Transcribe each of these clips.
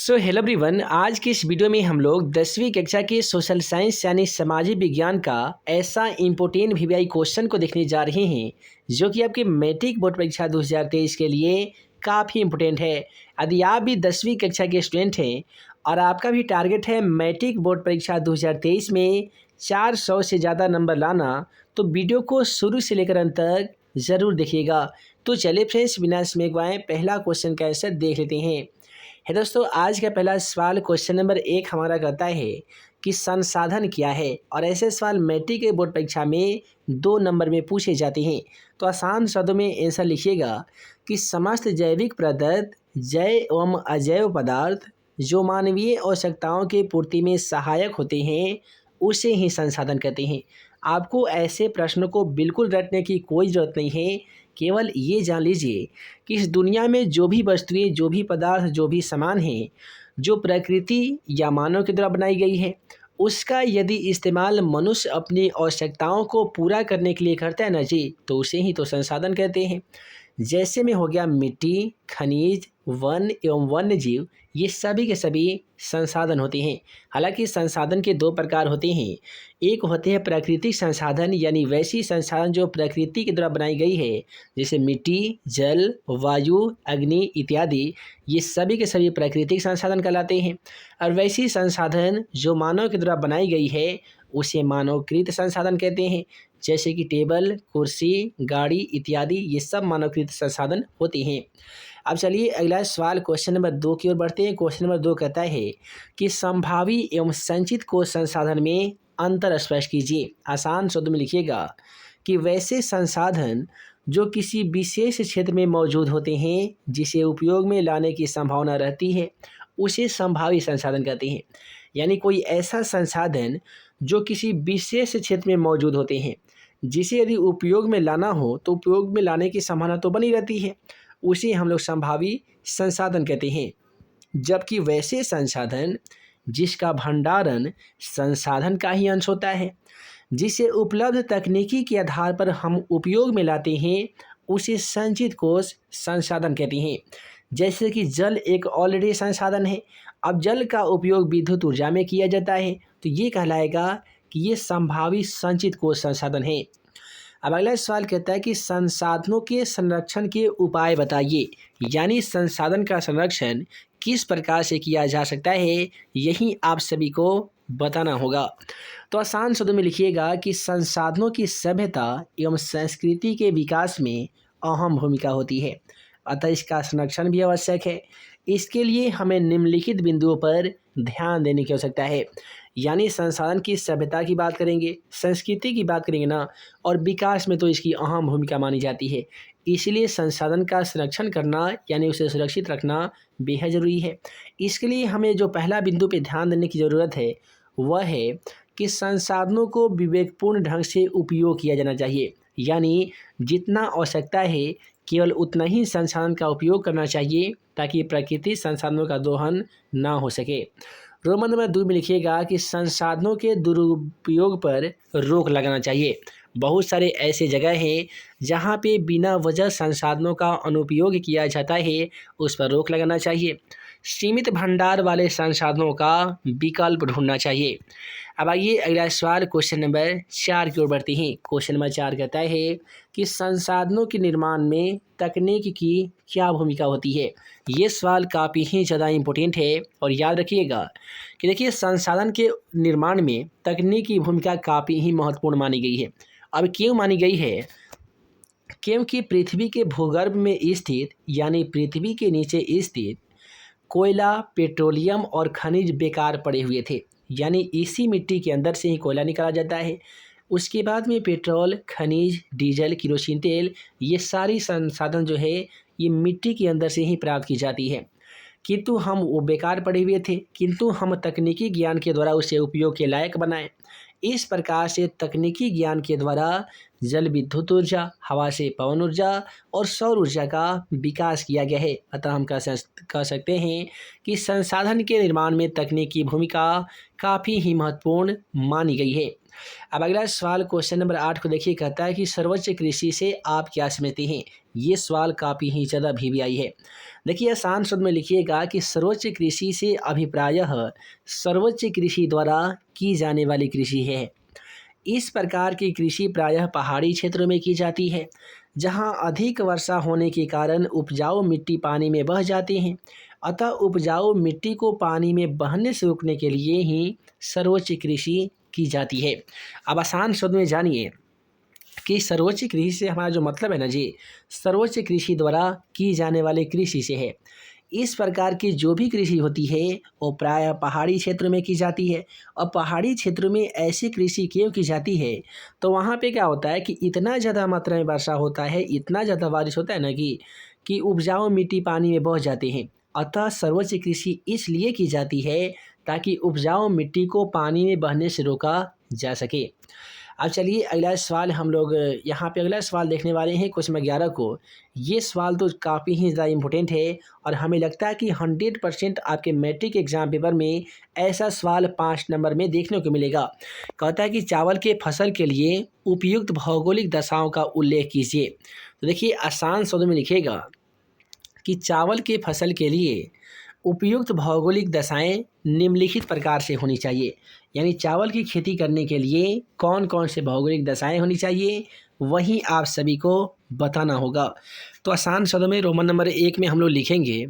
Hello everyone, आज की इस वीडियो में हम लोग 10वीं कक्षा के सोशल साइंस यानी सामाजिक विज्ञान का ऐसा इम्पोर्टेंट वीवीआई क्वेश्चन को देखने जा रहे हैं जो कि आपके मैट्रिक बोर्ड परीक्षा 2023 के लिए काफ़ी इम्पोर्टेंट है। यदि आप भी 10वीं कक्षा के स्टूडेंट हैं और आपका भी टारगेट है मैट्रिक बोर्ड परीक्षा 2023 में 400 से ज़्यादा नंबर लाना, तो वीडियो को शुरू से लेकर अंत तक ज़रूर देखिएगा। तो चलिए फ्रेंड्स, बिना समय गवाए पहला क्वेश्चन का आंसर देख लेते हैं। है दोस्तों, आज का पहला सवाल क्वेश्चन नंबर 1 हमारा कहता है कि संसाधन क्या है। और ऐसे सवाल मैट्रिक के बोर्ड परीक्षा में 2 नंबर में पूछे जाते हैं। तो आसान शब्दों में आंसर लिखिएगा कि समस्त जैविक पदार्थ, जैव एवं अजैव पदार्थ जो मानवीय आवश्यकताओं की पूर्ति में सहायक होते हैं उसे ही संसाधन कहते हैं। आपको ऐसे प्रश्नों को बिल्कुल रटने की कोई ज़रूरत नहीं है। केवल ये जान लीजिए कि इस दुनिया में जो भी वस्तुएं, जो भी पदार्थ, जो भी सामान हैं, जो प्रकृति या मानव के द्वारा बनाई गई है, उसका यदि इस्तेमाल मनुष्य अपनी आवश्यकताओं को पूरा करने के लिए करता है ना जी, तो उसे ही तो संसाधन कहते हैं। जैसे में हो गया मिट्टी, खनिज, वन एवं वन्य जीव, ये सभी के सभी संसाधन होते हैं। हालांकि संसाधन के 2 प्रकार होते हैं। एक होते हैं प्राकृतिक संसाधन, यानी वैसी संसाधन जो प्रकृति के द्वारा बनाई गई है, जैसे मिट्टी, जल, वायु, अग्नि इत्यादि, ये सभी के सभी प्राकृतिक संसाधन कहलाते हैं। और वैसी संसाधन जो मानव के द्वारा बनाई गई है उसे मानवकृत संसाधन कहते हैं। जैसे कि टेबल, कुर्सी, गाड़ी इत्यादि, ये सब मानवकृत संसाधन होते हैं। अब चलिए अगला सवाल क्वेश्चन नंबर 2 की ओर बढ़ते हैं। क्वेश्चन नंबर 2 कहता है कि संभावी एवं संचित कोश संसाधन में अंतर स्पष्ट कीजिए। आसान शब्द में लिखिएगा कि वैसे संसाधन जो किसी विशेष क्षेत्र में मौजूद होते हैं, जिसे उपयोग में लाने की संभावना रहती है, उसे संभावी संसाधन कहते हैं। यानी कोई ऐसा संसाधन जो किसी विशेष क्षेत्र में मौजूद होते हैं, जिसे यदि उपयोग में लाना हो तो उपयोग में लाने की संभावना तो बनी रहती है, उसे हम लोग संभावी संसाधन कहते हैं। जबकि वैसे संसाधन जिसका भंडारण संसाधन का ही अंश होता है, जिसे उपलब्ध तकनीकी के आधार पर हम उपयोग में लाते हैं, उसे संचित कोश संसाधन कहते हैं। जैसे कि जल एक ऑलरेडी संसाधन है। अब जल का उपयोग विद्युत ऊर्जा में किया जाता है, तो ये कहलाएगा कि ये संभावी संचित कोश संसाधन है। अब अगला सवाल कहता है कि संसाधनों के संरक्षण के उपाय बताइए। यानी संसाधन का संरक्षण किस प्रकार से किया जा सकता है, यही आप सभी को बताना होगा। तो आसान शब्दों में लिखिएगा कि संसाधनों की सभ्यता एवं संस्कृति के विकास में अहम भूमिका होती है, अतः इसका संरक्षण भी आवश्यक है। इसके लिए हमें निम्नलिखित बिंदुओं पर ध्यान देने की आवश्यकता है। यानी संसाधन की सभ्यता की बात करेंगे, संस्कृति की बात करेंगे ना, और विकास में तो इसकी अहम भूमिका मानी जाती है। इसलिए संसाधन का संरक्षण करना यानी उसे सुरक्षित रखना बेहद ज़रूरी है। इसके लिए हमें जो पहला बिंदु पे ध्यान देने की ज़रूरत है वह है कि संसाधनों को विवेकपूर्ण ढंग से उपयोग किया जाना चाहिए। यानी जितना आवश्यकता है केवल उतना ही संसाधन का उपयोग करना चाहिए, ताकि प्राकृतिक संसाधनों का दोहन ना हो सके। रोमन नंबर 2 में लिखिएगा कि संसाधनों के दुरुपयोग पर रोक लगाना चाहिए। बहुत सारे ऐसे जगह हैं जहाँ पे बिना वजह संसाधनों का अनुपयोग किया जाता है, उस पर रोक लगाना चाहिए। सीमित भंडार वाले संसाधनों का विकल्प ढूंढना चाहिए। अब आइए अगला सवाल क्वेश्चन नंबर 4 की ओर बढ़ते हैं। क्वेश्चन नंबर 4 कहता है कि संसाधनों के निर्माण में तकनीक की क्या भूमिका होती है। ये सवाल काफ़ी ही ज़्यादा इम्पोर्टेंट है और याद रखिएगा कि देखिए, संसाधन के निर्माण में तकनीक की भूमिका काफ़ी ही महत्वपूर्ण मानी गई है। अब क्यों मानी गई है? क्योंकि पृथ्वी के भूगर्भ में स्थित यानी पृथ्वी के नीचे स्थित कोयला, पेट्रोलियम और खनिज बेकार पड़े हुए थे। यानी इसी मिट्टी के अंदर से ही कोयला निकाला जाता है। उसके बाद में पेट्रोल, खनिज, डीजल, केरोसिन तेल, ये सारी संसाधन जो है ये मिट्टी के अंदर से ही प्राप्त की जाती है। किंतु हम वो बेकार पड़े हुए थे, किंतु हम तकनीकी ज्ञान के द्वारा उसे उपयोग के लायक बनाएं। इस प्रकार से तकनीकी ज्ञान के द्वारा जल विद्युत ऊर्जा, हवा से पवन ऊर्जा और सौर ऊर्जा का विकास किया गया है। अतः हम कह सकते हैं कि संसाधन के निर्माण में तकनीक की भूमिका काफ़ी ही महत्वपूर्ण मानी गई है। अब अगला सवाल क्वेश्चन नंबर 8 को देखिए, कहता है कि सर्वोच्च कृषि से आप क्या समझते हैं। ये सवाल काफ़ी ही ज़्यादा वीवीआई है। देखिए आसान शब्द में लिखिएगा कि सर्वोच्च कृषि से अभिप्रायः सर्वोच्च कृषि द्वारा की जाने वाली कृषि है। इस प्रकार की कृषि प्रायः पहाड़ी क्षेत्रों में की जाती है, जहां अधिक वर्षा होने के कारण उपजाऊ मिट्टी पानी में बह जाती हैं। अतः उपजाऊ मिट्टी को पानी में बहने से रोकने के लिए ही सर्वोच्च कृषि की जाती है। अब आसान शब्द में जानिए कि सर्वोच्च कृषि से हमारा जो मतलब है ना जी, सर्वोच्च कृषि द्वारा की जाने वाली कृषि से है। इस प्रकार की जो भी कृषि होती है वो प्रायः पहाड़ी क्षेत्र में की जाती है। और पहाड़ी क्षेत्र में ऐसी कृषि क्यों की जाती है, तो वहाँ पे क्या होता है कि इतना ज़्यादा मात्रा में वर्षा होता है, इतना ज़्यादा बारिश होता है ना कि उपजाऊ मिट्टी पानी में बह जाती है। अतः सर्वोच्च कृषि इसलिए की जाती है ताकि उपजाऊ मिट्टी को पानी में बहने से रोका जा सके। अब चलिए अगला सवाल हम लोग यहाँ पे अगला सवाल देखने वाले हैं क्वेश्चन नंबर 11 को। ये सवाल तो काफ़ी ही ज़्यादा इम्पोर्टेंट है और हमें लगता है कि 100% आपके मैट्रिक एग्जाम पेपर में ऐसा सवाल 5 नंबर में देखने को मिलेगा। कहता है कि चावल के फसल के लिए उपयुक्त भौगोलिक दशाओं का उल्लेख कीजिए। तो देखिए आसान शब्द में लिखिएगा कि चावल के फसल के लिए उपयुक्त भौगोलिक दशाएं निम्नलिखित प्रकार से होनी चाहिए। यानी चावल की खेती करने के लिए कौन कौन से भौगोलिक दशाएं होनी चाहिए, वही आप सभी को बताना होगा। तो आसान शब्दों में रोमन नंबर 1 में हम लोग लिखेंगे।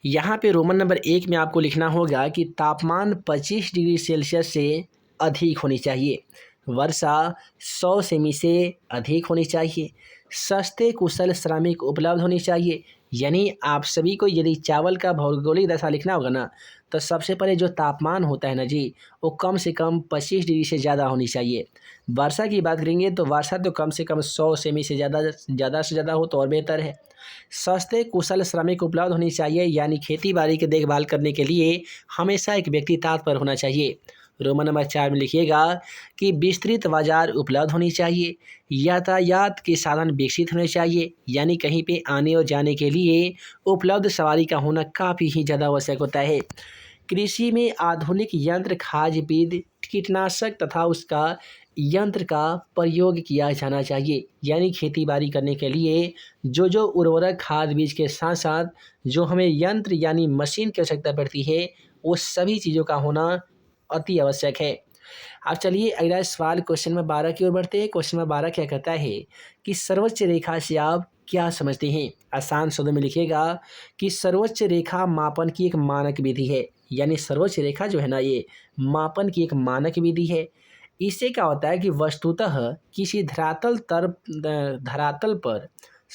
यहाँ पे रोमन नंबर 1 में आपको लिखना होगा कि तापमान 25 डिग्री सेल्सियस से अधिक होनी चाहिए, वर्षा 100 सेमी से अधिक होनी चाहिए, सस्ते कुशल श्रमिक उपलब्ध होनी चाहिए। यानी आप सभी को यदि चावल का भौगोलिक दशा लिखना होगा ना, तो सबसे पहले जो तापमान होता है ना जी, वो कम से कम 25 डिग्री से ज़्यादा होनी चाहिए। वर्षा की बात करेंगे तो वर्षा तो कम से कम 100 सेमी से ज़्यादा हो तो और बेहतर है। सस्ते कुशल श्रमिक उपलब्ध होनी चाहिए, यानी खेती बाड़ी की देखभाल करने के लिए हमेशा एक व्यक्ति तत्पर होना चाहिए। रोमन नंबर 4 में लिखिएगा कि विस्तृत बाजार उपलब्ध होनी चाहिए, यातायात के साधन विकसित होने चाहिए, यानी कहीं पे आने और जाने के लिए उपलब्ध सवारी का होना काफ़ी ही ज़्यादा आवश्यक होता है। कृषि में आधुनिक यंत्र, खाद, बीज, कीटनाशक तथा उसका यंत्र का प्रयोग किया जाना चाहिए। यानी खेती बाड़ी करने के लिए जो उर्वरक, खाद, बीज के साथ साथ जो हमें यंत्र यानी मशीन की आवश्यकता पड़ती है, वो सभी चीज़ों का होना अति आवश्यक है। अब चलिए अगला सवाल क्वेश्चन नंबर 12 की ओर बढ़ते हैं। क्वेश्चन नंबर 12 क्या कहता है कि सर्वोच्च रेखा से आप क्या समझते हैं। आसान शब्दों में लिखिएगा कि सर्वोच्च रेखा मापन की एक मानक विधि है। यानी सर्वोच्च रेखा जो है ना, ये मापन की एक मानक विधि है। इससे क्या होता है कि वस्तुतः किसी धरातल पर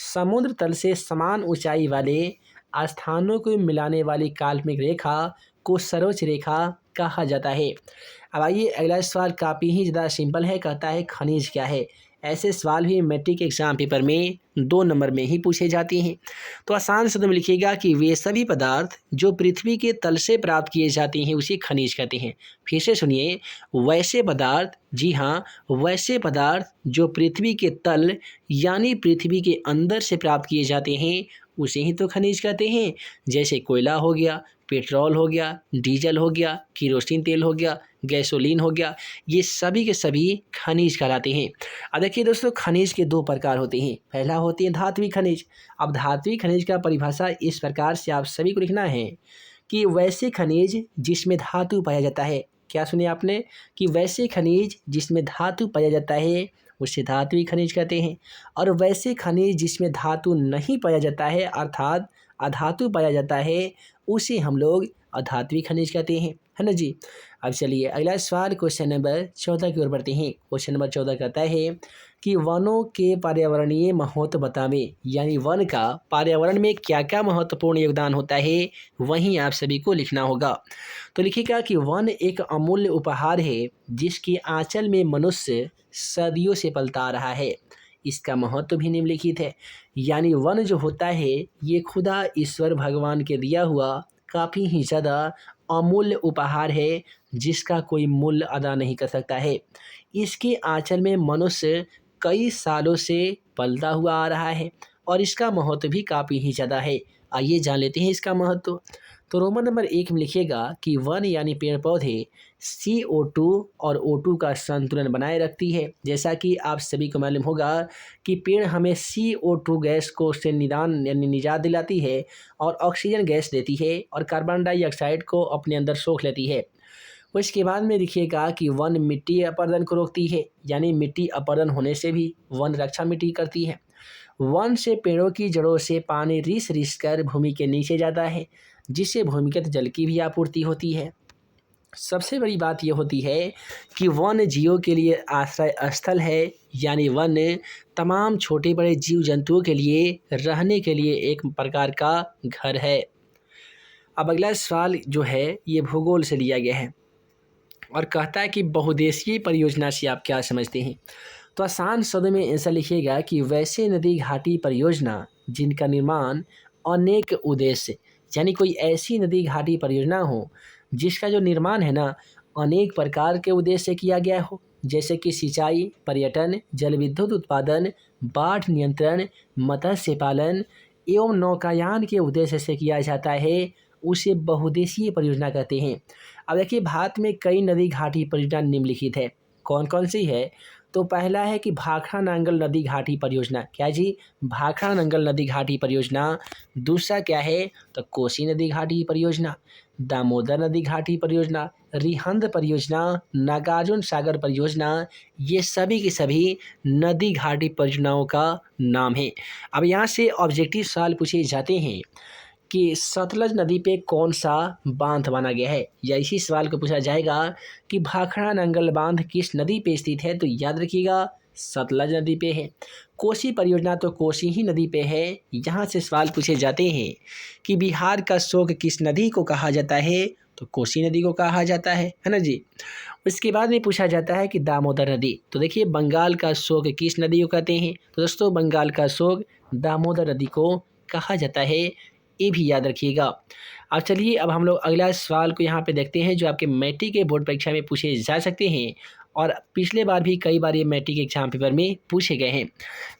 समुद्र तल से समान ऊंचाई वाले स्थानों को मिलाने वाली काल्पनिक रेखा को सर्वोच्च रेखा कहा जाता है। अब आइए अगला सवाल काफ़ी ही ज़्यादा सिंपल है। कहता है खनिज क्या है। ऐसे सवाल भी मैट्रिक एग्जाम पेपर में 2 नंबर में ही पूछे जाते हैं। तो आसान शब्द में लिखिएगा कि वे सभी पदार्थ जो पृथ्वी के तल से प्राप्त किए जाते हैं उसे खनिज कहते हैं। फिर से सुनिए, वैसे पदार्थ, जी हाँ, वैसे पदार्थ जो पृथ्वी के तल यानी पृथ्वी के अंदर से प्राप्त किए जाते हैं उसे ही तो खनिज कहते हैं। जैसे कोयला हो गया, पेट्रोल हो गया, डीजल हो गया, केरोसिन तेल हो गया, गैसोलीन हो गया, ये सभी के सभी खनिज कहलाते हैं। अब देखिए दोस्तों, खनिज के 2 प्रकार होते हैं। पहला होती है धात्विक खनिज। अब धात्विक खनिज का परिभाषा इस प्रकार से आप सभी को लिखना है कि वैसे खनिज जिसमें धातु पाया जाता है। क्या सुने आपने, कि वैसे खनिज जिसमें धातु पाया जाता है उसे धात्विक खनिज कहते हैं। और वैसे खनिज जिसमें धातु नहीं पाया जाता है, अर्थात अधातु पाया जाता है, उसे हम लोग अधात्विक खनिज कहते हैं, है ना जी। अब चलिए अगला सवाल क्वेश्चन नंबर 14 की ओर बढ़ते हैं। क्वेश्चन नंबर 14 कहता है कि वनों के पर्यावरणीय महत्व बतावें। यानी वन का पर्यावरण में क्या क्या महत्वपूर्ण योगदान होता है, वहीं आप सभी को लिखना होगा। तो लिखिएगा कि वन एक अमूल्य उपहार है जिसके आंचल में मनुष्य सदियों से पलता आ रहा है। इसका महत्व भी निम्नलिखित है। यानी वन जो होता है ये खुदा ईश्वर भगवान के दिया हुआ काफ़ी ही ज़्यादा अमूल्य उपहार है जिसका कोई मूल्य अदा नहीं कर सकता है। इसके आंचल में मनुष्य कई सालों से पलता हुआ आ रहा है और इसका महत्व भी काफ़ी ही ज़्यादा है। आइए जान लेते हैं इसका महत्व। तो रोमन नंबर 1 में लिखिएगा कि वन यानी पेड़ पौधे CO2 और O2 का संतुलन बनाए रखती है। जैसा कि आप सभी को मालूम होगा कि पेड़ हमें CO2 गैस को से निदान यानी निजात दिलाती है और ऑक्सीजन गैस देती है और कार्बन डाइऑक्साइड को अपने अंदर सोख लेती है। उसके बाद में देखिएगा कि वन मिट्टी अपरदन को रोकती है, यानी मिट्टी अपरदन होने से भी वन रक्षा मिट्टी करती है। वन से पेड़ों की जड़ों से पानी रिस रिस कर भूमि के नीचे जाता है, जिससे भूमिगत जल की भी आपूर्ति होती है। सबसे बड़ी बात यह होती है कि वन जीवों के लिए आश्रय स्थल है, यानी वन तमाम छोटे बड़े जीव जंतुओं के लिए रहने के लिए एक प्रकार का घर है। अब अगला सवाल जो है ये भूगोल से लिया गया है और कहता है कि बहुउद्देशीय परियोजना से आप क्या समझते हैं। तो आसान शब्दों में ऐसा लिखिएगा कि वैसे नदी घाटी परियोजना जिनका निर्माण अनेक उद्देश्य, यानी कोई ऐसी नदी घाटी परियोजना हो जिसका जो निर्माण है ना अनेक प्रकार के उद्देश्य से किया गया हो, जैसे कि सिंचाई, पर्यटन, जल विद्युत उत्पादन, बाढ़ नियंत्रण, मत्स्य पालन एवं नौकायान के उद्देश्य से किया जाता है, उसे बहुउद्देशीय परियोजना कहते हैं। अब देखिए भारत में कई नदी घाटी परियोजना निम्नलिखित है। कौन कौन सी है? तो पहला है कि भाखड़ा नांगल नदी घाटी परियोजना। क्या जी? भाखड़ा नांगल नदी घाटी परियोजना। दूसरा क्या है? तो कोसी नदी घाटी परियोजना, दामोदर नदी घाटी परियोजना, रिहंद परियोजना, नागार्जुन सागर परियोजना। ये सभी की सभी नदी घाटी परियोजनाओं का नाम है। अब यहाँ से ऑब्जेक्टिव सवाल पूछे जाते हैं कि सतलज नदी पे कौन सा बांध बना गया है, या इसी सवाल को पूछा जाएगा कि भाखड़ा नांगल बांध किस नदी पे स्थित है, तो याद रखिएगा सतलज नदी पे है। कोसी परियोजना तो कोसी ही नदी पे है। यहाँ से सवाल पूछे जाते हैं कि बिहार का शोक किस नदी को कहा जाता है, तो कोसी नदी को कहा जाता है ना जी। उसके बाद में पूछा जाता है कि दामोदर नदी, तो देखिए बंगाल का शोक किस नदी को कहते हैं, तो दोस्तों बंगाल का शोक दामोदर नदी को कहा जाता है, ये भी याद रखिएगा। अब चलिए अब हम लोग अगला सवाल को यहाँ पे देखते हैं जो आपके मैट्रिक के बोर्ड परीक्षा में पूछे जा सकते हैं और पिछले बार भी कई बार ये मैट्रिक एग्जाम पेपर में पूछे गए हैं।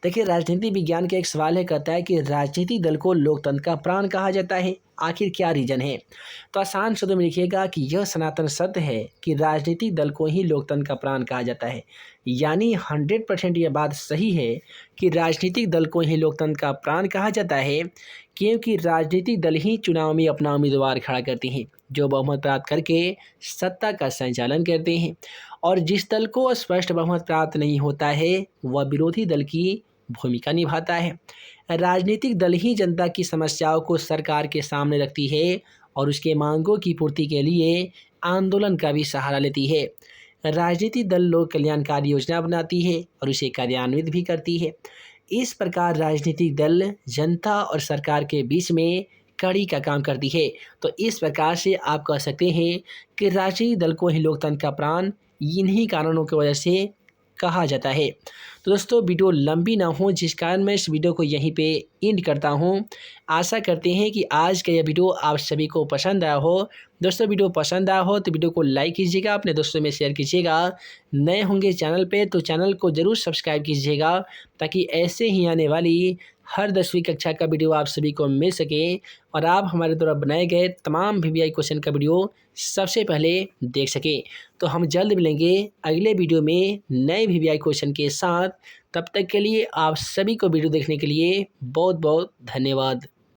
देखिए राजनीति विज्ञान का एक सवाल है, कहता है कि राजनीतिक दल को लोकतंत्र का प्राण कहा जाता है, आखिर क्या रीजन है। तो आसान शब्दों में लिखिएगा कि यह सनातन सत्य है कि राजनीतिक दल को ही लोकतंत्र का प्राण कहा जाता है, यानी 100% यह बात सही है कि राजनीतिक दल को ही लोकतंत्र का प्राण कहा जाता है, क्योंकि राजनीतिक दल ही चुनाव में अपना उम्मीदवार खड़ा करते हैं जो बहुमत प्राप्त करके सत्ता का संचालन करते हैं, और जिस दल को स्पष्ट बहुमत प्राप्त नहीं होता है वह विरोधी दल की भूमिका निभाता है। राजनीतिक दल ही जनता की समस्याओं को सरकार के सामने रखती है और उसके मांगों की पूर्ति के लिए आंदोलन का भी सहारा लेती है। राजनीतिक दल लोक कल्याणकारी योजना बनाती है और उसे कार्यान्वित भी करती है। इस प्रकार राजनीतिक दल जनता और सरकार के बीच में कड़ी का काम करती है। तो इस प्रकार से आप कह सकते हैं कि राजनीतिक दल को ही लोकतंत्र का प्राण इन्हीं कारणों की वजह से कहा जाता है। तो दोस्तों वीडियो लंबी ना हो, जिस कारण मैं इस वीडियो को यहीं पे एंड करता हूं। आशा करते हैं कि आज का यह वीडियो आप सभी को पसंद आया हो। दोस्तों वीडियो पसंद आया हो तो वीडियो को लाइक कीजिएगा, अपने दोस्तों में शेयर कीजिएगा। नए होंगे चैनल पे तो चैनल को ज़रूर सब्सक्राइब कीजिएगा, ताकि ऐसे ही आने वाली हर 10वीं कक्षा का वीडियो आप सभी को मिल सके और आप हमारे द्वारा बनाए गए तमाम VVI क्वेश्चन का वीडियो सबसे पहले देख सकें। तो हम जल्द मिलेंगे अगले वीडियो में नए VVI क्वेश्चन के साथ। तब तक के लिए आप सभी को वीडियो देखने के लिए बहुत बहुत धन्यवाद।